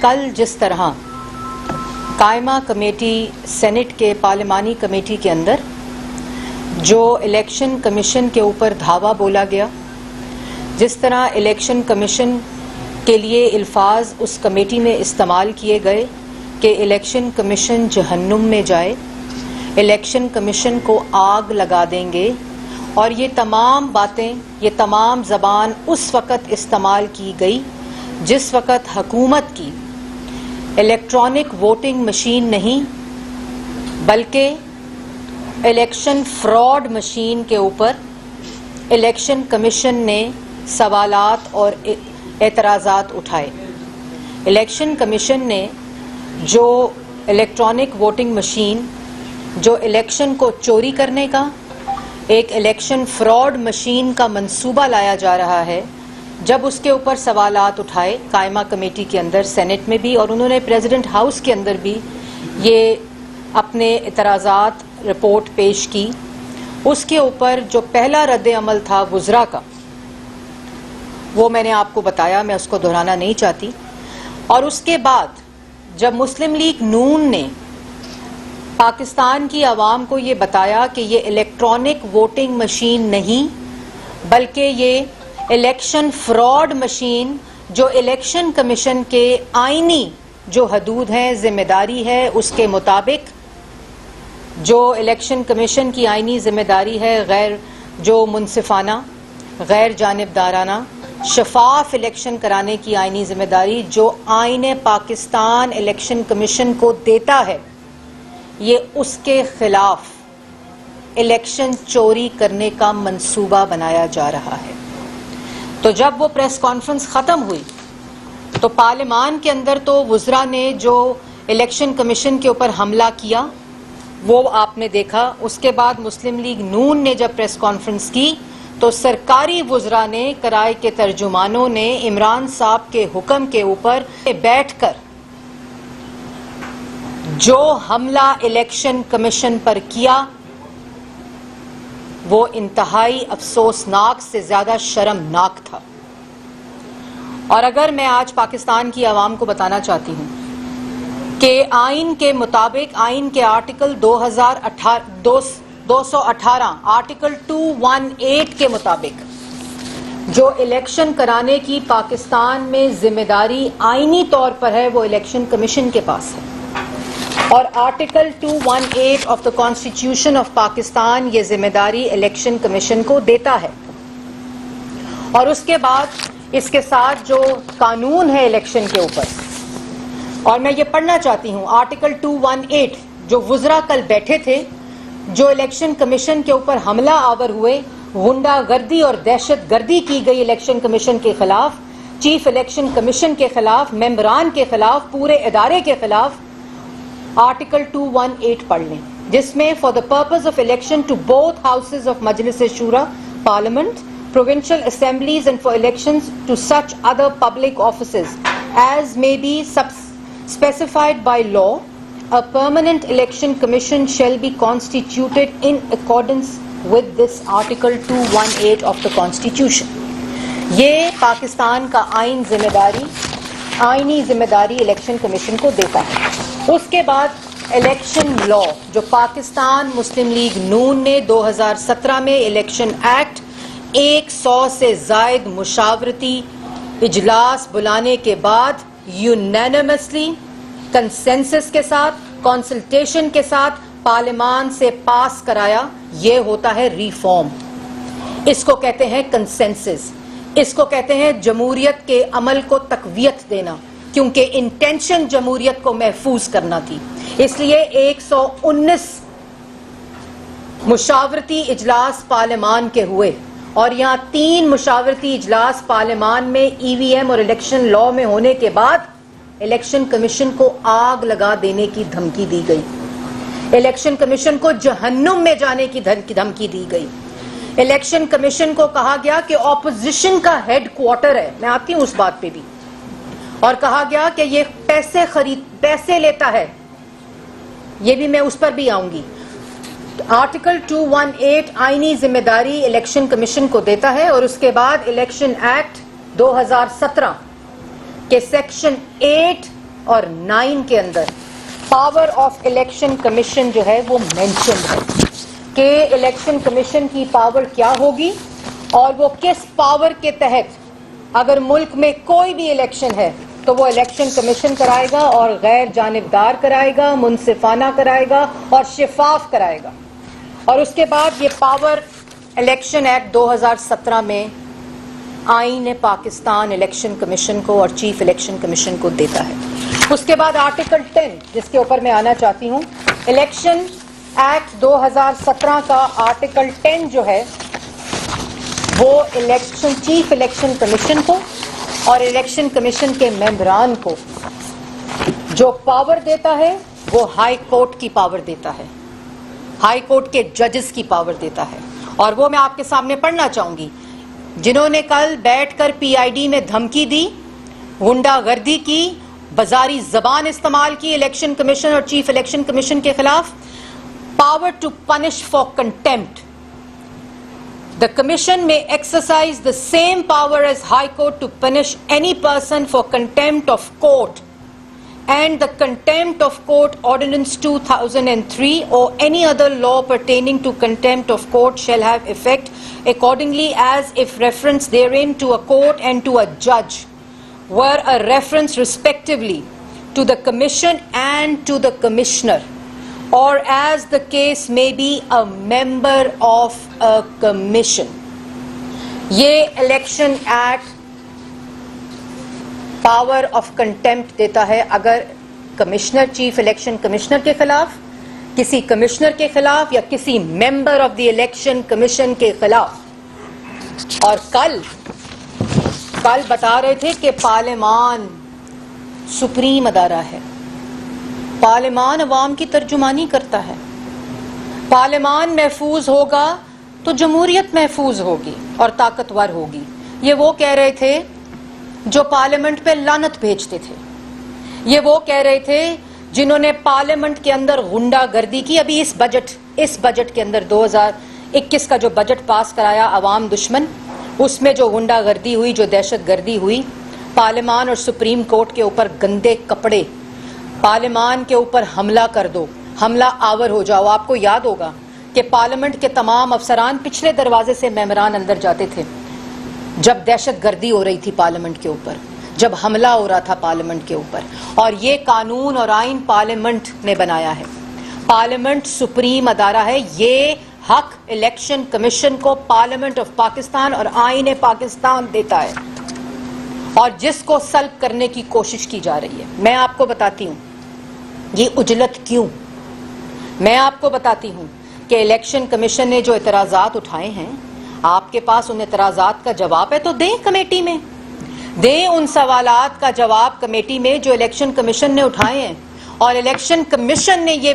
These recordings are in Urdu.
کل جس طرح قائمہ کمیٹی سینٹ کے پارلیمانی کمیٹی کے اندر جو الیکشن کمیشن کے اوپر دھاوا بولا گیا، جس طرح الیکشن کمیشن کے لیے الفاظ اس کمیٹی میں استعمال کیے گئے کہ الیکشن کمیشن جہنم میں جائے، الیکشن کمیشن کو آگ لگا دیں گے، اور یہ تمام باتیں، یہ تمام زبان اس وقت استعمال کی گئی جس وقت حکومت کی الیکٹرانک ووٹنگ مشین نہیں بلکہ الیکشن فراڈ مشین کے اوپر الیکشن کمیشن نے سوالات اور اعتراضات اٹھائے۔ الیکشن کمیشن نے جو الیکٹرانک ووٹنگ مشین، جو الیکشن کو چوری کرنے کا ایک الیکشن فراڈ مشین کا منصوبہ لایا جا رہا ہے، جب اس کے اوپر سوالات اٹھائے قائمہ کمیٹی کے اندر، سینٹ میں بھی، اور انہوں نے پریزیڈنٹ ہاؤس کے اندر بھی یہ اپنے اعتراضات رپورٹ پیش کی، اس کے اوپر جو پہلا رد عمل تھا وزراء کا، وہ میں نے آپ کو بتایا، میں اس کو دہرانا نہیں چاہتی۔ اور اس کے بعد جب مسلم لیگ نون نے پاکستان کی عوام کو یہ بتایا کہ یہ الیکٹرانک ووٹنگ مشین نہیں بلکہ یہ الیکشن فراڈ مشین، جو الیکشن کمیشن کے آئینی جو حدود ہیں، ذمہ داری ہے، اس کے مطابق جو الیکشن کمیشن کی آئینی ذمہ داری ہے، غیر جو منصفانہ، غیر جانبدارانہ، شفاف الیکشن کرانے کی آئینی ذمہ داری جو آئین پاکستان الیکشن کمیشن کو دیتا ہے، یہ اس کے خلاف الیکشن چوری کرنے کا منصوبہ بنایا جا رہا ہے۔ تو جب وہ پریس کانفرنس ختم ہوئی تو پارلیمان کے اندر تو وزراء نے جو الیکشن کمیشن کے اوپر حملہ کیا وہ آپ نے دیکھا۔ اس کے بعد مسلم لیگ نون نے جب پریس کانفرنس کی تو سرکاری وزراء نے، کرائے کے ترجمانوں نے عمران صاحب کے حکم کے اوپر بیٹھ کر جو حملہ الیکشن کمیشن پر کیا وہ انتہائی افسوسناک سے زیادہ شرمناک تھا۔ اور اگر میں آج پاکستان کی عوام کو بتانا چاہتی ہوں کہ آئین کے مطابق، آئین کے آرٹیکل 218 آرٹیکل 218 کے مطابق جو الیکشن کرانے کی پاکستان میں ذمہ داری آئینی طور پر ہے وہ الیکشن کمیشن کے پاس ہے، اور article 218 of the constitution of Pakistan یہ ذمہ داری الیکشن کمیشن کو دیتا ہے۔ اور اس کے بعد اس کے ساتھ جو قانون ہے الیکشن کے اوپر، اور میں یہ پڑھنا چاہتی ہوں آرٹیکل 218، جو وزراء کل بیٹھے تھے، جو الیکشن کمیشن کے اوپر حملہ آور ہوئے، غنڈہ گردی اور دہشت گردی کی گئی الیکشن کمیشن کے خلاف، چیف الیکشن کمیشن کے خلاف، ممبران کے خلاف، پورے ادارے کے خلاف، آرٹیکل 218 پڑھ لیں، جس میں for the purpose of election to both houses of Majlis Shura parliament, provincial assemblies and for elections to such other public offices as may be specified by law, a permanent election commission shall be constituted in accordance with this article 218 of the constitution۔ یہ پاکستان کا آئین ذمہ داری، آئینی ذمہ داری الیکشن کمیشن کو دیتا ہے۔ اس کے بعد الیکشن لا، جو پاکستان مسلم لیگ نون نے 2017 میں الیکشن ایکٹ 100 سے زائد مشاورتی اجلاس بلانے کے بعد یونینمسلی، کنسنسس کے ساتھ، کنسلٹیشن کے ساتھ پارلیمان سے پاس کرایا، یہ ہوتا ہے ریفارم۔ اس کو کہتے ہیں کنسنسس، اس کو کہتے ہیں جمہوریت کے عمل کو تقویت دینا، کیونکہ انٹینشن جمہوریت کو محفوظ کرنا تھی۔ اس لیے 119 مشاورتی اجلاس پارلیمان کے ہوئے، اور یہاں 3 مشاورتی اجلاس پارلیمان میں ای وی ایم اور الیکشن لا میں ہونے کے بعد الیکشن کمیشن کو آگ لگا دینے کی دھمکی دی گئی، الیکشن کمیشن کو جہنم میں جانے کی دھمکی دی گئی۔ الیکشن کمیشن کو کہا گیا کہ اپوزیشن کا ہیڈ کوارٹر ہے، میں آتی ہوں اس بات پہ بھی، اور کہا گیا کہ یہ پیسے لیتا ہے، یہ بھی میں اس پر بھی آؤں گی۔ آرٹیکل 218 آئینی ذمہ داری الیکشن کمیشن کو دیتا ہے، اور اس کے بعد الیکشن ایکٹ 2017 کے سیکشن 8 اور 9 کے اندر پاور آف الیکشن کمیشن جو ہے وہ مینشن ہے کہ الیکشن کمیشن کی پاور کیا ہوگی اور وہ کس پاور کے تحت اگر ملک میں کوئی بھی الیکشن ہے تو وہ الیکشن کمیشن کرائے گا اور غیر جانبدار کرائے گا, منصفانہ کرائے گا اور شفاف کرائے گا. اور اس کے بعد یہ پاور الیکشن ایکٹ 2017 میں آئین پاکستان الیکشن کمیشن کو اور چیف الیکشن کمیشن کو دیتا ہے. اس کے بعد آرٹیکل 10 جس کے اوپر میں آنا چاہتی ہوں, الیکشن ایکٹ 2017 کا آرٹیکل 10 جو ہے وہ چیف الیکشن کمیشن کو اور الیکشن کمیشن کے ممبران کو جو پاور دیتا ہے وہ ہائی کورٹ کی پاور دیتا ہے, ہائی کورٹ کے ججز کی پاور دیتا ہے. اور وہ میں آپ کے سامنے پڑھنا چاہوں گی. جنہوں نے کل بیٹھ کر پی آئی ڈی میں دھمکی دی, غنڈہ گردی کی, بازاری زبان استعمال کی الیکشن کمیشن اور چیف الیکشن کمیشن کے خلاف, power to punish for contempt. The Commission may exercise the same power as High Court to punish any person for contempt of court, and the Contempt of Court Ordinance 2003 or any other law pertaining to contempt of court shall have effect accordingly as if reference therein to a court and to a judge were a reference respectively to the Commission and to the Commissioner, or as the case may be a member of a commission. یہ election act power of contempt دیتا ہے اگر کمشنر, چیف الیکشن کمشنر کے خلاف, کسی کمشنر کے خلاف یا کسی member of the election commission کے خلاف. اور کل بتا رہے تھے کہ پارلیمان سپریم ادارہ ہے, پارلیمان عوام کی ترجمانی کرتا ہے. پارلیمان محفوظ ہوگا تو جمہوریت محفوظ ہوگی اور طاقتور ہوگی. یہ وہ کہہ رہے تھے جو پارلیمنٹ پہ لعنت بھیجتے تھے, یہ وہ کہہ رہے تھے جنہوں نے پارلیمنٹ کے اندر غنڈہ گردی کی. ابھی اس بجٹ کے اندر 2021 کا جو بجٹ پاس کرایا عوام دشمن, اس میں جو غنڈہ گردی ہوئی, جو دہشت گردی ہوئی, پارلیمان اور سپریم کورٹ کے اوپر گندے کپڑے, پارلیمان کے اوپر حملہ کر دو, حملہ آور ہو جاؤ. آپ کو یاد ہوگا کہ پارلیمنٹ کے تمام افسران پچھلے دروازے سے ممبران اندر جاتے تھے جب دہشت گردی ہو رہی تھی پارلیمنٹ کے اوپر, جب حملہ ہو رہا تھا پارلیمنٹ کے اوپر. اور یہ قانون اور آئین پارلیمنٹ نے بنایا ہے, پارلیمنٹ سپریم ادارہ ہے. یہ حق الیکشن کمیشن کو پارلیمنٹ آف پاکستان اور آئین پاکستان دیتا ہے, اور جس کو سلب کرنے کی کوشش کی جا رہی ہے. میں آپ کو بتاتی ہوں یہ اجلت کیوں. میں آپ کو بتاتی ہوں کہ الیکشن کمیشن نے جو اعتراضات اٹھائے ہیں, آپ کے پاس ان اعتراضات کا جواب ہے تو دیں کمیٹی میں, دیں ان سوالات کا جواب کمیٹی میں جو الیکشن کمیشن نے اٹھائے ہیں. اور الیکشن کمیشن نے یہ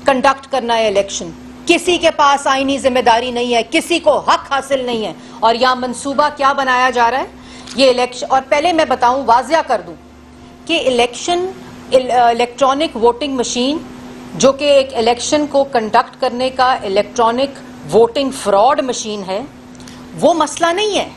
کنڈکٹ کرنا ہے الیکشن. کسی کے پاس آئینی ذمہ داری نہیں ہے, کسی کو حق حاصل نہیں ہے. اور یہاں منصوبہ کیا بنایا جا رہا ہے یہ الیکشن. اور پہلے میں بتاؤں, واضح کر دوں کہ الیکٹرانک ووٹنگ مشین جو کہ ایک الیکشن کو کنڈکٹ کرنے کا الیکٹرانک ووٹنگ فراڈ مشین ہے, وہ مسئلہ نہیں ہے.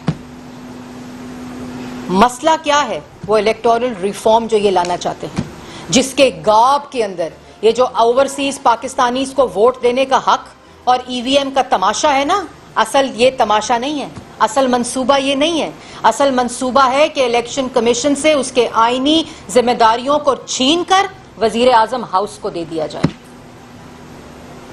مسئلہ کیا ہے؟ وہ الیکٹورل ریفارم جو یہ لانا چاہتے ہیں, جس کے گاب کے اندر یہ جو اوورسیز پاکستانیز کو ووٹ دینے کا حق اور ای وی ایم کا تماشا ہے نا, اصل یہ تماشا نہیں ہے, اصل منصوبہ یہ نہیں ہے. اصل منصوبہ ہے کہ الیکشن کمیشن سے اس کے آئینی ذمہ داریوں کو چھین کر وزیر اعظم ہاؤس کو دے دیا جائے.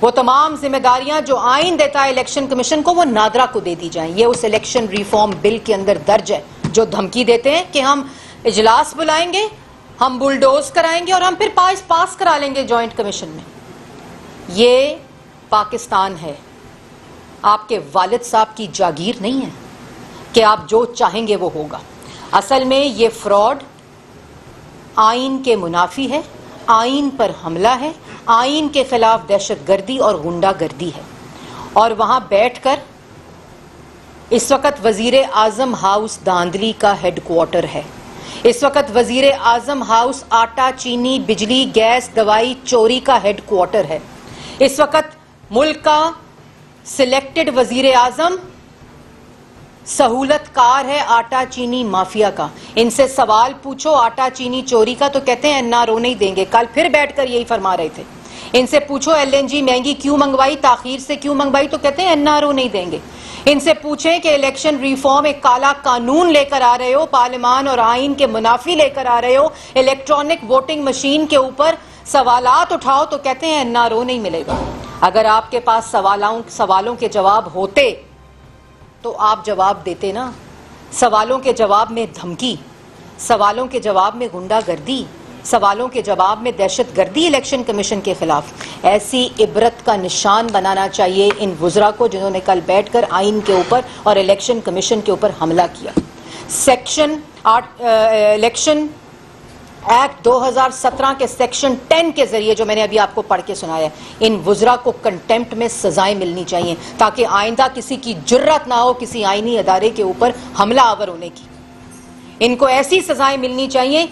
وہ تمام ذمہ داریاں جو آئین دیتا ہے الیکشن کمیشن کو, وہ نادرا کو دے دی جائیں. یہ اس الیکشن ریفارم بل کے اندر درج ہے جو دھمکی دیتے ہیں کہ ہم اجلاس بلائیں گے, ہم بلڈوز کرائیں گے اور ہم پھر پاس کرا لیں گے جوائنٹ کمیشن میں. یہ پاکستان ہے, آپ کے والد صاحب کی جاگیر نہیں ہے کہ آپ جو چاہیں گے وہ ہوگا. اصل میں یہ فراڈ آئین کے منافی ہے, آئین پر حملہ ہے, آئین کے خلاف دہشت گردی اور غنڈہ گردی ہے. اور وہاں بیٹھ کر اس وقت وزیر اعظم ہاؤس داندلی کا ہیڈ کوارٹر ہے. اس وقت وزیر اعظم ہاؤس آٹا, چینی, بجلی, گیس, دوائی چوری کا ہیڈ کوارٹر ہے. اس وقت ملک کا سلیکٹڈ وزیر اعظم سہولت کار ہے آٹا چینی مافیا کا. ان سے سوال پوچھو آٹا چینی چوری کا تو کہتے ہیں این آر او نہیں دیں گے. کل پھر بیٹھ کر یہی فرما رہے تھے. ان سے پوچھو ایل این جی مہنگی کیوں منگوائی, تاخیر سے کیوں منگوائی, تو کہتے ہیں این آر او نہیں دیں گے. ان سے پوچھیں کہ الیکشن ریفارم ایک کالا قانون لے کر آ رہے ہو, پارلیمان اور آئین کے منافی لے کر آ رہے ہو, الیکٹرانک ووٹنگ مشین کے اوپر سوالات اٹھاؤ تو کہتے ہیں این آر او نہیں ملے گا. اگر آپ کے پاس سوالوں کے جواب ہوتے تو آپ جواب دیتے نا. سوالوں کے جواب میں دھمکی, سوالوں کے جواب میں غنڈہ گردی, سوالوں کے جواب میں دہشت گردی الیکشن کمیشن کے خلاف, ایسی عبرت کا نشان بنانا چاہیے ان وزراء کو جنہوں نے کل بیٹھ کر آئین کے اوپر اور الیکشن کمیشن کے اوپر حملہ کیا. الیکشن ایکٹ 2017 کے سیکشن 10 کے ذریعے جو میں نے ابھی آپ کو پڑھ کے سنایا, ان وزراء کو کنٹیمپٹ میں سزائیں ملنی چاہیے تاکہ آئندہ کسی کی جرات نہ ہو کسی آئینی ادارے کے اوپر حملہ آور ہونے کی. ان کو ایسی سزائیں ملنی چاہیے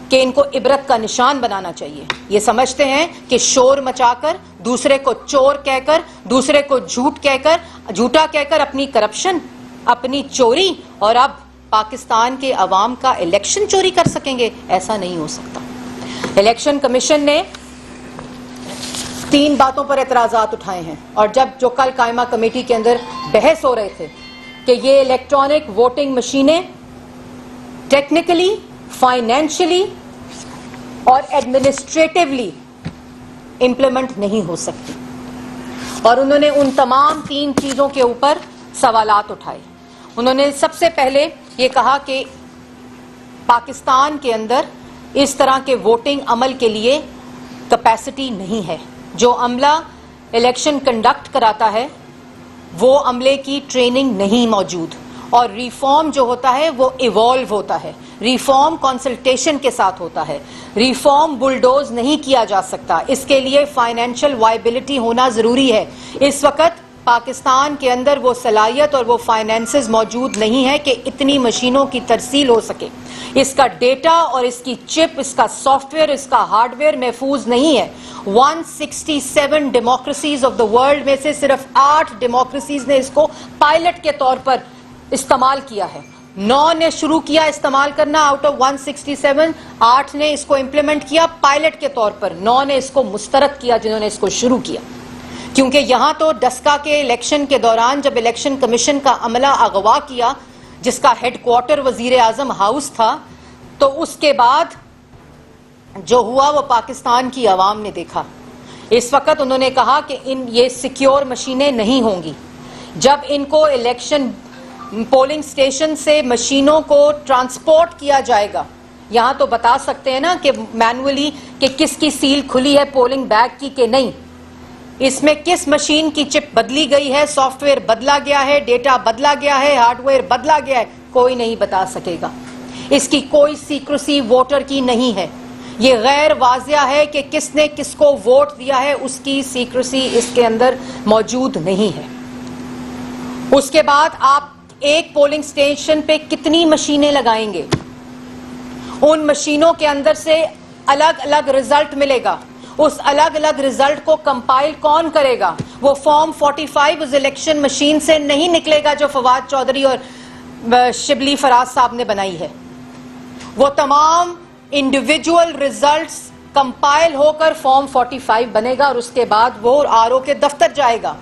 کہ ان کو عبرت کا نشان بنانا چاہیے. یہ سمجھتے ہیں کہ شور مچا کر, دوسرے کو چور کہہ کر, دوسرے کو جھوٹا کہہ کر اپنی کرپشن, اپنی چوری اور اب پاکستان کے عوام کا الیکشن چوری کر سکیں گے. ایسا نہیں ہو سکتا. الیکشن کمیشن نے 3 باتوں پر اعتراضات اٹھائے ہیں, اور جو کل قائمہ کمیٹی کے اندر بحث ہو رہے تھے کہ یہ الیکٹرانک ووٹنگ مشینیں ٹیکنیکلی, فائنینشلی اور ایڈمنسٹریٹولی امپلیمنٹ نہیں ہو سکتی, اور انہوں نے ان تمام 3 چیزوں کے اوپر سوالات اٹھائے. انہوں نے سب سے پہلے یہ کہا کہ پاکستان کے اندر اس طرح کے ووٹنگ عمل کے لیے کیپیسٹی نہیں ہے. جو عملہ الیکشن کنڈکٹ کراتا ہے وہ عملے کی ٹریننگ نہیں موجود, اور ریفارم جو ہوتا ہے وہ ایوالو ہوتا ہے, ریفارم کنسلٹیشن کے ساتھ ہوتا ہے, ریفارم بلڈوز نہیں کیا جا سکتا. اس کے لیے فائنینشل وائبلٹی ہونا ضروری ہے. اس وقت پاکستان کے اندر وہ صلاحیت اور وہ فائنینسز موجود نہیں ہے کہ اتنی مشینوں کی ترسیل ہو سکے. اس کا ڈیٹا اور اس کی چپ, اس کا سافٹ ویئر, اس کا ہارڈ ویئر محفوظ نہیں ہے. 167 ڈیموکریسیز آف دا ورلڈ میں سے صرف 8 ڈیموکریسیز نے اس کو پائلٹ کے طور پر استعمال کیا ہے. 9 نے شروع کیا استعمال کرنا آؤٹ آف 167, 8 نے اس کو امپلیمنٹ کیا پائلٹ کے طور پر, 9 نے اس کو مسترد کیا جنہوں نے اس کو شروع کیا. کیونکہ یہاں تو ڈسکا کے الیکشن کے دوران جب الیکشن کمیشن کا عملہ اغوا کیا جس کا ہیڈ کوارٹر وزیر اعظم ہاؤس تھا, تو اس کے بعد جو ہوا وہ پاکستان کی عوام نے دیکھا. اس وقت انہوں نے کہا کہ یہ سیکیور مشینیں نہیں ہوں گی. جب ان کو الیکشن پولنگ سٹیشن سے مشینوں کو ٹرانسپورٹ کیا جائے گا, یہاں تو بتا سکتے ہیں نا کہ مینولی کہ کس کی سیل کھلی ہے پولنگ بیگ کی کہ نہیں, اس میں کس مشین کی چپ بدلی گئی ہے, سافٹ ویئر بدلا گیا ہے, ڈیٹا بدلا گیا ہے, ہارڈ ویئر بدلا گیا ہے, کوئی نہیں بتا سکے گا. اس کی کوئی سیکریسی ووٹر کی نہیں ہے. یہ غیر واضح ہے کہ کس نے کس کو ووٹ دیا ہے, اس کی سیکریسی اس کے اندر موجود نہیں ہے. اس کے بعد آپ ایک پولنگ سٹیشن پہ کتنی مشینیں لگائیں گے, ان مشینوں کے اندر سے الگ الگ رزلٹ ملے گا, اس الگ الگ رزلٹ کو کمپائل کون کرے گا؟ وہ فارم 45 اس الیکشن مشین سے نہیں نکلے گا جو فواد چودھری اور شبلی فراز صاحب نے بنائی ہے. وہ تمام انڈیویجول رزلٹس کمپائل ہو کر فارم 45 بنے گا, اور اس کے بعد وہ آر او کے دفتر جائے گا.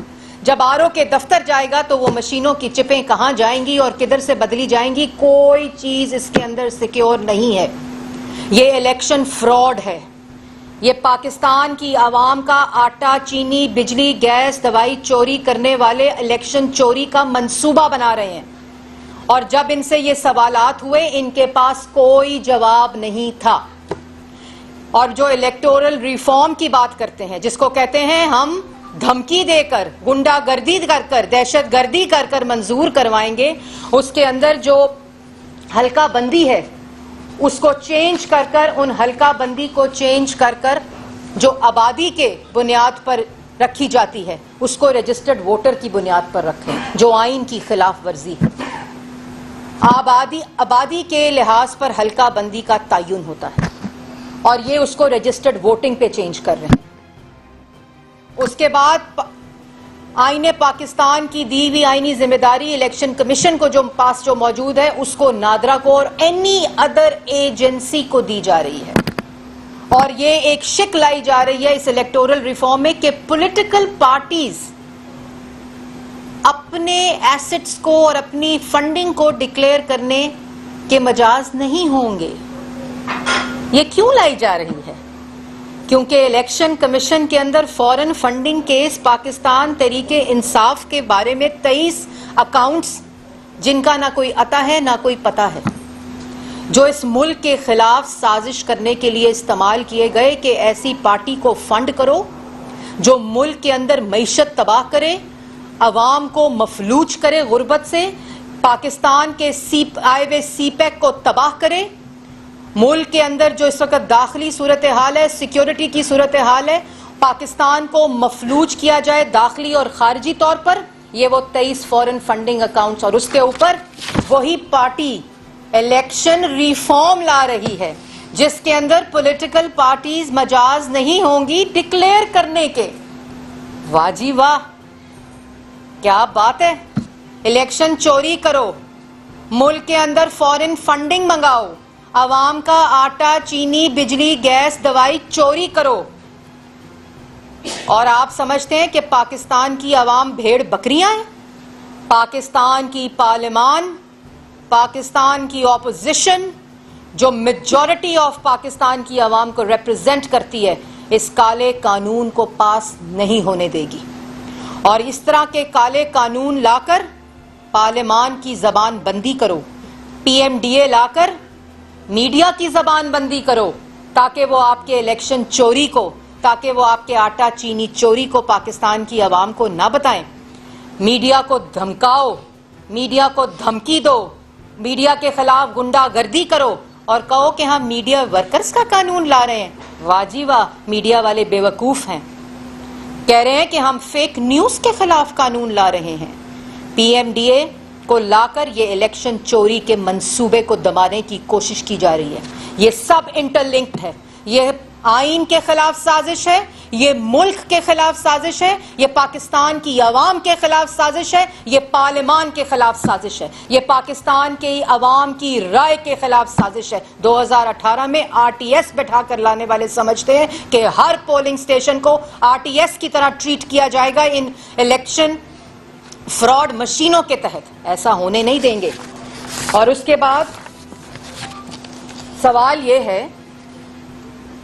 جب آر او کے دفتر جائے گا تو وہ مشینوں کی چپیں کہاں جائیں گی اور کدھر سے بدلی جائیں گی, کوئی چیز اس کے اندر سیکیور نہیں ہے. یہ الیکشن فراڈ ہے. یہ پاکستان کی عوام کا آٹا, چینی, بجلی, گیس, دوائی چوری کرنے والے الیکشن چوری کا منصوبہ بنا رہے ہیں. اور جب ان سے یہ سوالات ہوئے ان کے پاس کوئی جواب نہیں تھا. اور جو الیکٹورل ریفارم کی بات کرتے ہیں, جس کو کہتے ہیں ہم دھمکی دے کر, گنڈا گردی کر کر, دہشت گردی کر کر منظور کروائیں گے, اس کے اندر جو حلقہ بندی ہے اس کو چینج کر کر, ان حلقہ بندی کو چینج کر کر جو آبادی کے بنیاد پر رکھی جاتی ہے اس کو رجسٹرڈ ووٹر کی بنیاد پر رکھیں, جو آئین کی خلاف ورزی ہے. آبادی کے لحاظ پر حلقہ بندی کا تعین ہوتا ہے, اور یہ اس کو رجسٹرڈ ووٹنگ پہ چینج کر رہے ہیں. اس کے بعد آئین پاکستان کی دی ہوئی آئینی ذمہ داری الیکشن کمیشن کو جو پاس جو موجود ہے اس کو نادرا کو اور اینی ادر ایجنسی کو دی جا رہی ہے. اور یہ ایک شک لائی جا رہی ہے اس الیکٹورل ریفارم میں کہ پولیٹیکل پارٹیز اپنے ایسٹس کو اور اپنی فنڈنگ کو ڈکلیئر کرنے کے مجاز نہیں ہوں گے. یہ کیوں لائی جا رہی ہے؟ کیونکہ الیکشن کمیشن کے اندر فورن فنڈنگ کیس پاکستان تحریک انصاف کے بارے میں 23 اکاؤنٹس جن کا نہ کوئی عطا ہے نہ کوئی پتہ ہے، جو اس ملک کے خلاف سازش کرنے کے لیے استعمال کیے گئے کہ ایسی پارٹی کو فنڈ کرو جو ملک کے اندر معیشت تباہ کرے، عوام کو مفلوج کرے غربت سے، پاکستان کے آئے ہوئے سی پیک کو تباہ کرے، ملک کے اندر جو اس وقت داخلی صورتحال ہے، سیکیورٹی کی صورتحال ہے، پاکستان کو مفلوج کیا جائے داخلی اور خارجی طور پر. یہ وہ 23 فورن فنڈنگ اکاؤنٹس، اور اس کے اوپر وہی پارٹی الیکشن ریفارم لا رہی ہے جس کے اندر پولیٹیکل پارٹیز مجاز نہیں ہوں گی ڈکلیئر کرنے کے. واہ جی واہ، کیا بات ہے. الیکشن چوری کرو، ملک کے اندر فورن فنڈنگ منگاؤ، عوام کا آٹا چینی بجلی گیس دوائی چوری کرو، اور آپ سمجھتے ہیں کہ پاکستان کی عوام بھیڑ بکریاں ہیں؟ پاکستان کی پارلیمان، پاکستان کی اپوزیشن جو میجورٹی آف پاکستان کی عوام کو ریپرزینٹ کرتی ہے، اس کالے قانون کو پاس نہیں ہونے دے گی. اور اس طرح کے کالے قانون لا کر پارلیمان کی زبان بندی کرو، پی ایم ڈی اے لا کر میڈیا کی زبان بندی کرو، تاکہ وہ آپ کے الیکشن چوری کو، تاکہ وہ آپ کے آٹا چینی چوری کو پاکستان کی عوام کو نہ بتائیں. میڈیا کو دھمکاؤ، میڈیا کو دھمکی دو، میڈیا کے خلاف گنڈا گردی کرو اور کہو کہ ہم میڈیا ورکرز کا قانون لا رہے ہیں. واہ جی واہ، میڈیا والے بے وقوف ہیں. کہہ رہے ہیں کہ ہم فیک نیوز کے خلاف قانون لا رہے ہیں. پی ایم ڈی اے کو لا کر یہ الیکشن چوری کے منصوبے کو دبانے کی کوشش کی جا رہی ہے. یہ سب انٹر لنکڈ ہے. یہ آئین کے خلاف سازش ہے، یہ ملک کے خلاف سازش ہے، یہ پاکستان کی عوام کے خلاف سازش ہے، یہ پارلیمان کے خلاف سازش ہے، یہ پاکستان کی عوام کی رائے کے خلاف سازش ہے. 2018 میں آر ٹی ایس بٹھا کر لانے والے سمجھتے ہیں کہ ہر پولنگ سٹیشن کو آر ٹی ایس کی طرح ٹریٹ کیا جائے گا ان الیکشن فراڈ مشینوں کے تحت. ایسا ہونے نہیں دیں گے. اور اس کے بعد سوال یہ ہے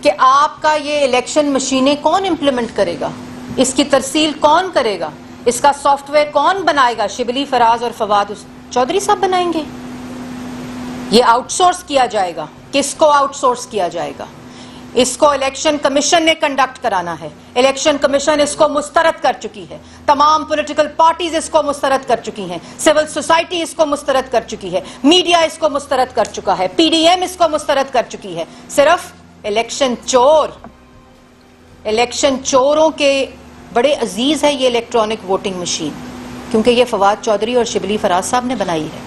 کہ آپ کا یہ الیکشن مشینیں کون امپلیمنٹ کرے گا؟ اس کی ترسیل کون کرے گا؟ اس کا سافٹ ویئر کون بنائے گا؟ شبلی فراز اور فواد چودھری صاحب بنائیں گے؟ یہ آؤٹ سورس کیا جائے گا. کس کو آؤٹ سورس کیا جائے گا؟ اس کو الیکشن کمیشن نے کنڈکٹ کرانا ہے. الیکشن کمیشن اس کو مسترد کر چکی ہے. تمام پولیٹیکل پارٹیز اس کو مسترد کر چکی ہیں. سول سوسائٹی اس کو مسترد کر چکی ہے. میڈیا اس کو مسترد کر چکا ہے. پی ڈی ایم اس کو مسترد کر چکی ہے. صرف الیکشن چوروں کے بڑے عزیز ہے یہ الیکٹرانک ووٹنگ مشین، کیونکہ یہ فواد چودھری اور شبلی فراز صاحب نے بنائی ہے،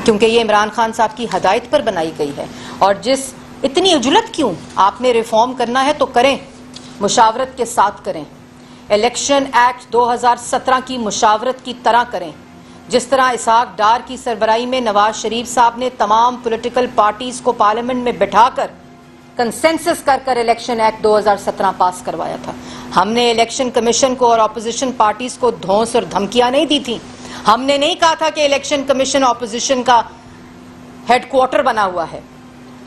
کیونکہ یہ عمران خان صاحب کی ہدایت پر بنائی گئی ہے. اور جس اتنی عجلت کیوں؟ آپ نے ریفارم کرنا ہے تو کریں، مشاورت کے ساتھ کریں. الیکشن ایکٹ 2017 کی مشاورت کی طرح کریں، جس طرح اسحاق ڈار کی سربراہی میں نواز شریف صاحب نے تمام پولیٹیکل پارٹیز کو پارلیمنٹ میں بٹھا کر کنسنسس کر الیکشن ایکٹ 2017 پاس کروایا تھا. ہم نے الیکشن کمیشن کو اور اپوزیشن پارٹیز کو دھونس اور دھمکیاں نہیں دی تھیں. ہم نے نہیں کہا تھا کہ الیکشن کمیشن اپوزیشن کا ہیڈ کوارٹر بنا ہوا ہے.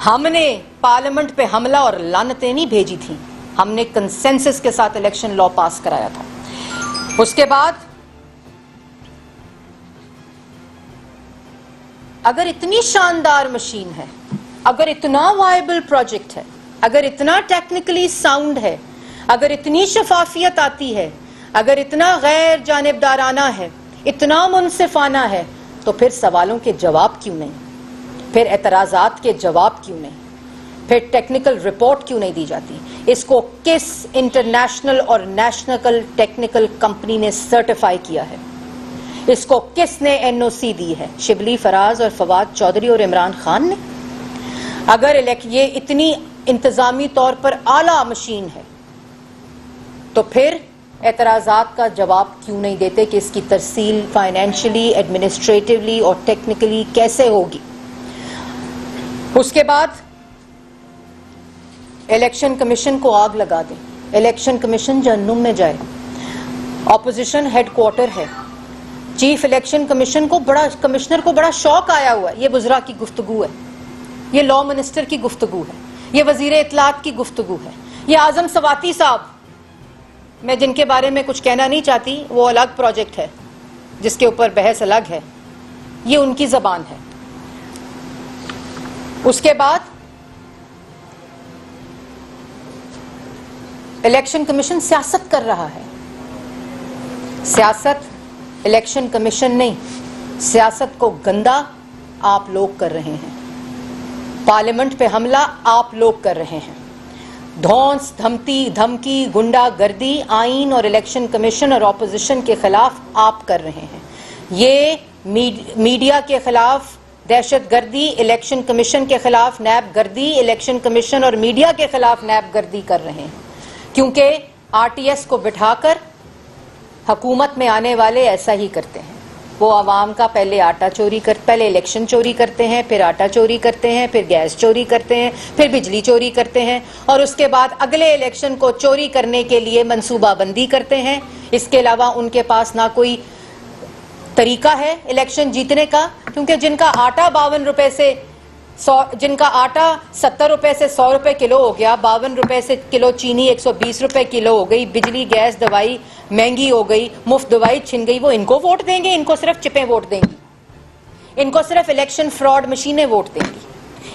ہم نے پارلیمنٹ پہ حملہ اور لعنتیں نہیں بھیجی تھیں. ہم نے کنسنسس کے ساتھ الیکشن لا پاس کرایا تھا. اس کے بعد اگر اتنی شاندار مشین ہے، اگر اتنا وائبل پروجیکٹ ہے، اگر اتنا ٹیکنیکلی ساؤنڈ ہے، اگر اتنی شفافیت آتی ہے، اگر اتنا غیر جانبدارانہ ہے، اتنا منصفانہ ہے، تو پھر سوالوں کے جواب کیوں نہیں؟ پھر اعتراضات کے جواب کیوں نہیں؟ پھر ٹیکنیکل رپورٹ کیوں نہیں دی جاتی؟ اس کو کس انٹرنیشنل اور نیشنل ٹیکنیکل کمپنی نے سرٹیفائی کیا ہے؟ اس کو کس نے این او سی دی ہے؟ شبلی فراز اور فواد چودھری اور عمران خان نے؟ اگر یہ اتنی انتظامی طور پر اعلیٰ مشین ہے تو پھر اعتراضات کا جواب کیوں نہیں دیتے کہ اس کی ترسیل فائنینشلی، ایڈمنسٹریٹولی اور ٹیکنیکلی کیسے ہوگی. اس کے بعد الیکشن کمیشن کو آگ لگا دیں. الیکشن کمیشن جہنم میں جائے. اپوزیشن ہیڈ کوارٹر ہے. چیف الیکشن کمشنر کو بڑا شوق آیا ہوا ہے. یہ وزراء کی گفتگو ہے، یہ لا منسٹر کی گفتگو ہے، یہ وزیر اطلاعات کی گفتگو ہے، یہ اعظم سواتی صاحب، میں جن کے بارے میں کچھ کہنا نہیں چاہتی، وہ الگ پروجیکٹ ہے جس کے اوپر بحث الگ ہے، یہ ان کی زبان ہے. اس کے بعد الیکشن کمیشن سیاست کر رہا ہے. سیاست الیکشن کمیشن نہیں، سیاست کو گندا آپ لوگ کر رہے ہیں. پارلیمنٹ پہ حملہ آپ لوگ کر رہے ہیں. دھونس، دھمکی، گنڈا گردی آئین اور الیکشن کمیشن اور اپوزیشن کے خلاف آپ کر رہے ہیں. یہ میڈیا کے خلاف دہشت گردی، الیکشن کمیشن کے خلاف نیب گردی، الیکشن کمیشن اور میڈیا کے خلاف نیب گردی کر رہے ہیں. کیونکہ آر ٹی ایس کو بٹھا کر حکومت میں آنے والے ایسا ہی کرتے ہیں. وہ عوام کا پہلے الیکشن چوری کرتے ہیں، پھر آٹا چوری کرتے ہیں، پھر گیس چوری کرتے ہیں، پھر بجلی چوری کرتے ہیں، اور اس کے بعد اگلے الیکشن کو چوری کرنے کے لیے منصوبہ بندی کرتے ہیں. اس کے علاوہ ان کے پاس نہ کوئی طریقہ ہے الیکشن جیتنے کا. کیونکہ جن کا آٹا 52 روپے سے جن کا آٹا 70 روپے سے 100 روپے کلو ہو گیا، 52 روپے سے کلو چینی 120 روپے کلو ہو گئی، بجلی گیس دوائی مہنگی ہو گئی، مفت دوائی چھن گئی، وہ ان کو ووٹ دیں گے؟ ان کو صرف چپیں ووٹ دیں گی، ان کو صرف الیکشن فراڈ مشینیں ووٹ دیں گی.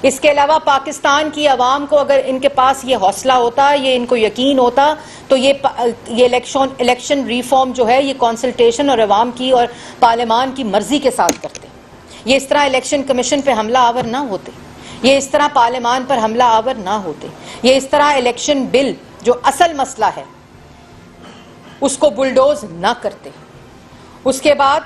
اس کے علاوہ پاکستان کی عوام کو اگر ان کے پاس یہ حوصلہ ہوتا، یہ ان کو یقین ہوتا، تو یہ الیکشن ریفارم جو ہے یہ کنسلٹیشن اور عوام کی اور پارلیمان کی مرضی کے ساتھ کرتے. یہ اس طرح الیکشن کمیشن پہ حملہ آور نہ ہوتے، یہ اس طرح پارلیمان پر حملہ آور نہ ہوتے، یہ اس طرح الیکشن بل جو اصل مسئلہ ہے اس کو بلڈوز نہ کرتے. اس کے بعد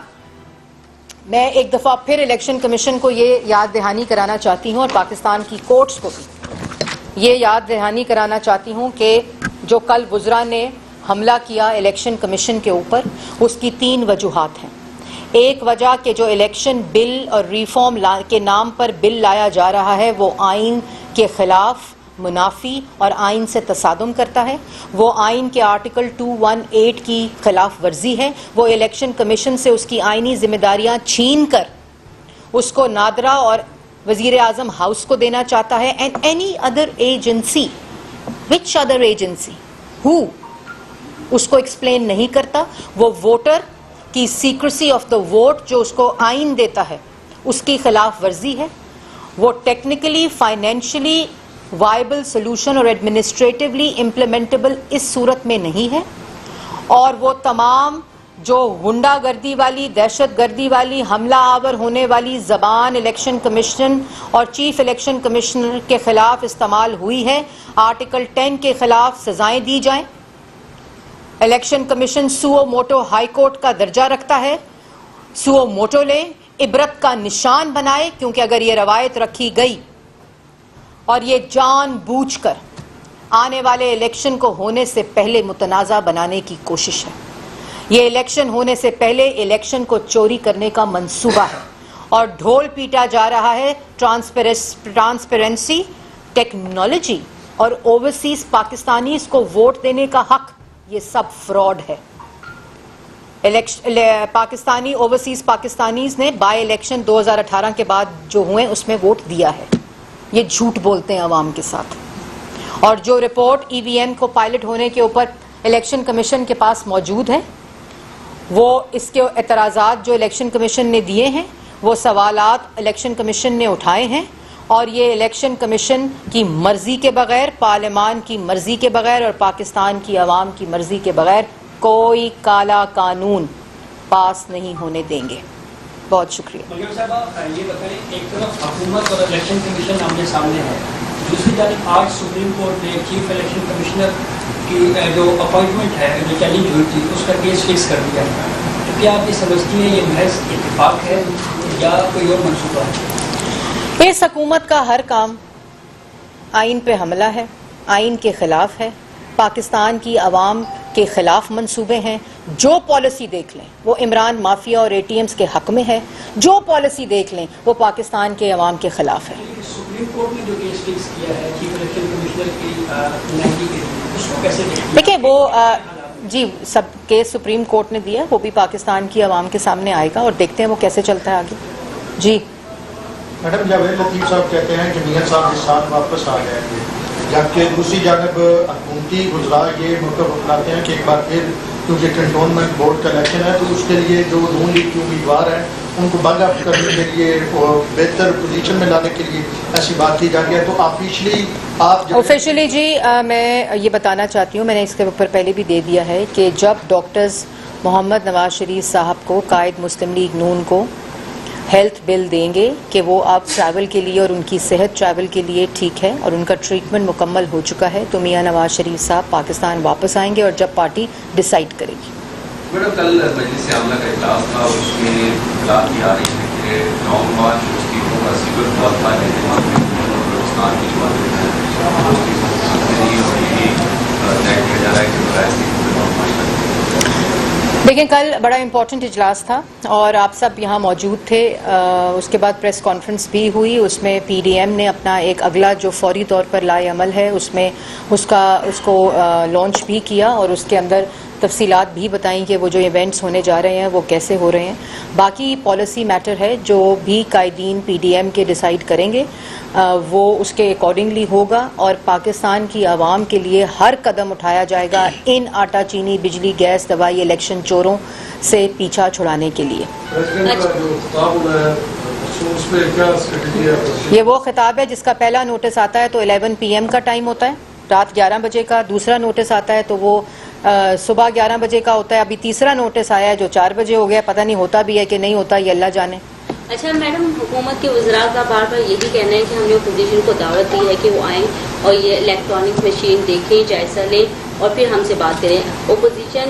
میں ایک دفعہ پھر الیکشن کمیشن کو یہ یاد دہانی کرانا چاہتی ہوں، اور پاکستان کی کورٹس کو بھی یہ یاد دہانی کرانا چاہتی ہوں کہ جو کل وزراء نے حملہ کیا الیکشن کمیشن کے اوپر، اس کی 3 وجوہات ہیں. ایک وجہ کہ جو الیکشن بل اور ریفارم کے نام پر بل لایا جا رہا ہے وہ آئین کے خلاف، منافی اور آئین سے تصادم کرتا ہے. وہ آئین کے آرٹیکل 218 کی خلاف ورزی ہے. وہ الیکشن کمیشن سے اس کی آئینی ذمہ داریاں چھین کر اس کو نادرا اور وزیر اعظم ہاؤس کو دینا چاہتا ہے. And any other agency, which other agency ہو، اس کو ایکسپلین نہیں کرتا. وہ ووٹر کی سیکریسی آف دا ووٹ جو اس کو آئین دیتا ہے اس کی خلاف ورزی ہے. وہ ٹیکنیکلی، فائنینشلی وائبل سلوشن اور ایڈمنسٹریٹولی امپلیمنٹیبل اس صورت میں نہیں ہے. اور وہ تمام جو غنڈہ گردی والی، دہشت گردی والی، حملہ آور ہونے والی زبان الیکشن کمیشن اور چیف الیکشن کمشنر کے خلاف استعمال ہوئی ہے، آرٹیکل 10 کے خلاف سزائیں دی جائیں. Election commission suo motu high court کا درجہ رکھتا ہے. سوو موٹو لیں، عبرت کا نشان بنائے، کیونکہ اگر یہ روایت رکھی گئی اور یہ جان بوجھ کر آنے والے الیکشن کو ہونے سے پہلے متنازع بنانے کی کوشش ہے. یہ الیکشن ہونے سے پہلے الیکشن کو چوری کرنے کا منصوبہ ہے، اور ڈھول پیٹا جا رہا ہے ٹرانسپیرنسی، ٹیکنالوجی اور اوورسیز پاکستانیز کو ووٹ دینے کا حق. یہ سب فراڈ ہے. پاکستانی اوورسیز پاکستانیز نے بائی الیکشن 2018 کے بعد جو ہوئے اس میں ووٹ دیا ہے. یہ جھوٹ بولتے ہیں عوام کے ساتھ. اور جو رپورٹ ای وی ایم کو پائلٹ ہونے کے اوپر الیکشن کمیشن کے پاس موجود ہے، وہ اس کے اعتراضات جو الیکشن کمیشن نے دیے ہیں، وہ سوالات الیکشن کمیشن نے اٹھائے ہیں. اور یہ الیکشن کمیشن کی مرضی کے بغیر، پارلیمان کی مرضی کے بغیر اور پاکستان کی عوام کی مرضی کے بغیر کوئی کالا قانون پاس نہیں ہونے دیں گے. بہت شکریہ. مریم صاحبہ، یہ بتائیں، ایک طرف حکومت اور الیکشن کمیشن آمنے سامنے ہے، دوسری جانب آج سپریم کورٹ نے چیف الیکشن کمشنر کی جو اپوائنٹمنٹ ہے، جو چیلنج ہوئی تھی، اس کا کیس فکس کر دیا. تو کیا آپ یہ سمجھتی ہیں یہ محض اتفاق ہے یا کوئی اور منصوبہ ہے؟ اس حکومت کا ہر کام آئین پہ حملہ ہے، آئین کے خلاف ہے. پاکستان کی عوام کے خلاف منصوبے ہیں. جو پالیسی دیکھ لیں وہ عمران مافیا اور ATMs کے حق میں ہے. جو پالیسی دیکھ لیں وہ پاکستان کے عوام کے خلاف ہے. سپریم کورٹ نے جو کیس فکس کیا ہے چیف الیکشن کمشنر کی نائنٹی کے اس کو کیسے دیکھیں وہ جی سب کیس سپریم کورٹ نے دیا, وہ بھی پاکستان کی عوام کے سامنے آئے گا اور دیکھتے ہیں وہ کیسے چلتا ہے آگے. جی میڈم جاوید لطیف صاحب کہتے ہیں کہ میاں صاحب اس سال واپس آ جائیں گے, جبکہ دوسری جانب حکومتی وزراء یہ موقف اپناتے ہیں کہ ایک بار پھر کیونکہ کنٹونمنٹ بورڈ کا الیکشن ہے تو اس کے لیے جو نون لیگ کے امیدوار ہیں ان کو بند اپ کرنے کے لیے بہتر پوزیشن میں لانے کے لیے ایسی بات کی جا رہی ہے. تو آفیشلی جی میں یہ بتانا چاہتی ہوں, میں نے اس کے اوپر پہلے بھی دے دیا ہے کہ جب ڈاکٹرز محمد نواز شریف صاحب کو قائد مسلم لیگ نون کو ہیلتھ بل دیں گے کہ وہ اب ٹریول کے لیے اور ان کی صحت ٹریول کے لیے ٹھیک ہے اور ان کا ٹریٹمنٹ مکمل ہو چکا ہے, تو میاں نواز شریف صاحب پاکستان واپس آئیں گے اور جب پارٹی ڈیسائیڈ کرے گی. میڈم کل مجلس عاملہ کا اجلاس تھا, اس میں اطلاع کی آ رہی ہے کہ نومبر اس کی سیور بہت سارے پاکستان کی جو دیکھیں کل بڑا امپورٹنٹ اجلاس تھا اور آپ سب یہاں موجود تھے. اس کے بعد پریس کانفرنس بھی ہوئی, اس میں PDM نے اپنا ایک اگلا جو فوری طور پر لائے عمل ہے اس میں اس کو لانچ بھی کیا اور اس کے اندر تفصیلات بھی بتائیں کہ وہ جو ایونٹس ہونے جا رہے ہیں وہ کیسے ہو رہے ہیں. باقی پالیسی میٹر ہے جو بھی قائدین PDM کے ڈیسائیڈ کریں گے وہ اس کے اکارڈنگلی ہوگا اور پاکستان کی عوام کے لیے ہر قدم اٹھایا جائے گا ان آٹا چینی بجلی گیس دوائی الیکشن چوروں سے پیچھا چھڑانے کے لیے. یہ وہ خطاب ہے جس کا پہلا نوٹس آتا ہے تو 11 PM کا ٹائم ہوتا ہے, رات 11 بجے کا. دوسرا نوٹس آتا ہے تو وہ صبح 11 بجے کا ہوتا ہے. ابھی تیسرا نوٹس آیا ہے جو 4 بجے ہو گیا, پتہ نہیں ہوتا بھی ہے کہ نہیں ہوتا, یہ اللہ جانے. اچھا میڈم, حکومت کے وزراء کا بار بار یہی کہنا ہے کہ ہم نے اپوزیشن کو دعوت دی ہے کہ وہ آئیں اور یہ الیکٹرانک مشین دیکھیں, جائزہ لیں اور پھر ہم سے بات کریں. اپوزیشن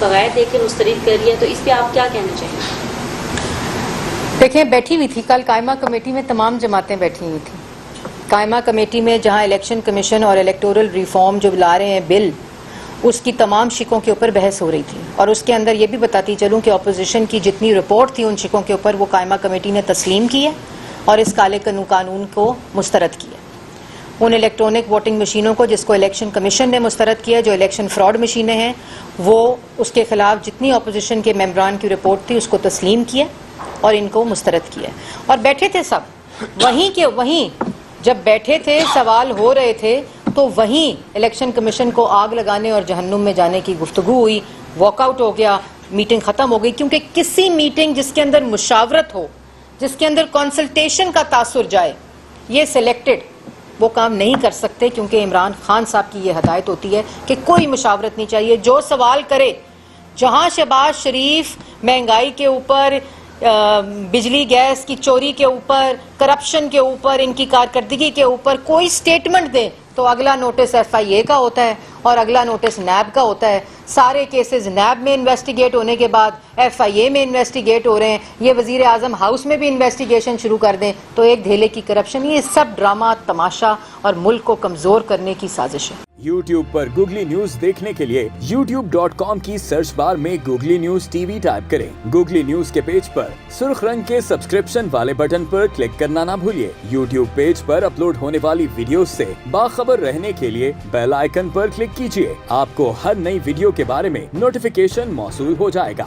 بغیر دیکھے مسترد کر رہی ہے, تو اس پہ آپ کیا کہنا چاہیں گے؟ دیکھیں بیٹھی ہوئی تھی کل قائمہ کمیٹی میں, تمام جماعتیں بیٹھی ہوئی تھیں قائمہ کمیٹی میں, جہاں الیکشن کمیشن اور الیکٹورل ریفارم جو لا رہے ہیں بل, اس کی تمام شکوں کے اوپر بحث ہو رہی تھی. اور اس کے اندر یہ بھی بتاتی چلوں کہ اپوزیشن کی جتنی رپورٹ تھی ان شکوں کے اوپر وہ قائمہ کمیٹی نے تسلیم کی ہے اور اس کالے قانون کو مسترد کیا. ان الیکٹرانک ووٹنگ مشینوں کو جس کو الیکشن کمیشن نے مسترد کیا, جو الیکشن فراڈ مشینیں ہیں, وہ اس کے خلاف جتنی اپوزیشن کے ممبران کی رپورٹ تھی اس کو تسلیم کیا اور ان کو مسترد کیا. اور بیٹھے تھے سب وہیں کے وہیں, جب بیٹھے تھے سوال ہو رہے تھے تو وہیں الیکشن کمیشن کو آگ لگانے اور جہنم میں جانے کی گفتگو ہوئی. واک آؤٹ ہو گیا, میٹنگ ختم ہو گئی, کیونکہ کسی میٹنگ جس کے اندر مشاورت ہو, جس کے اندر کنسلٹیشن کا تاثر جائے, یہ سلیکٹڈ وہ کام نہیں کر سکتے, کیونکہ عمران خان صاحب کی یہ ہدایت ہوتی ہے کہ کوئی مشاورت نہیں چاہیے. جو سوال کرے, جہاں شہباز شریف مہنگائی کے اوپر, بجلی گیس کی چوری کے اوپر, کرپشن کے اوپر, ان کی کارکردگی کے اوپر کوئی سٹیٹمنٹ دیں تو اگلا نوٹس FIA کا ہوتا ہے اور اگلا نوٹس نیب کا ہوتا ہے. سارے کیسز نیب میں انویسٹیگیٹ ہونے کے بعد FIA میں انویسٹیگیٹ ہو رہے ہیں. یہ وزیر اعظم ہاؤس میں بھی انویسٹیگیشن شروع کر دیں تو ایک دھیلے کی کرپشن. یہ سب ڈرامہ, تماشا اور ملک کو کمزور کرنے کی سازش ہے. YouTube پر گوگلی نیوز دیکھنے کے لیے youtube.com کی سرچ بار میں گوگلی نیوز TV ٹائپ کریں. گوگلی نیوز کے پیج پر سرخ رنگ کے سبسکرپشن والے بٹن پر کلک کرنا نہ بھولیے. YouTube پیج پر اپلوڈ ہونے والی ویڈیوز سے باخبر رہنے کے لیے بیل آئیکن پر کلک کیجیے. آپ کو ہر نئی ویڈیو کے بارے میں نوٹیفیکیشن موصول ہو جائے گا.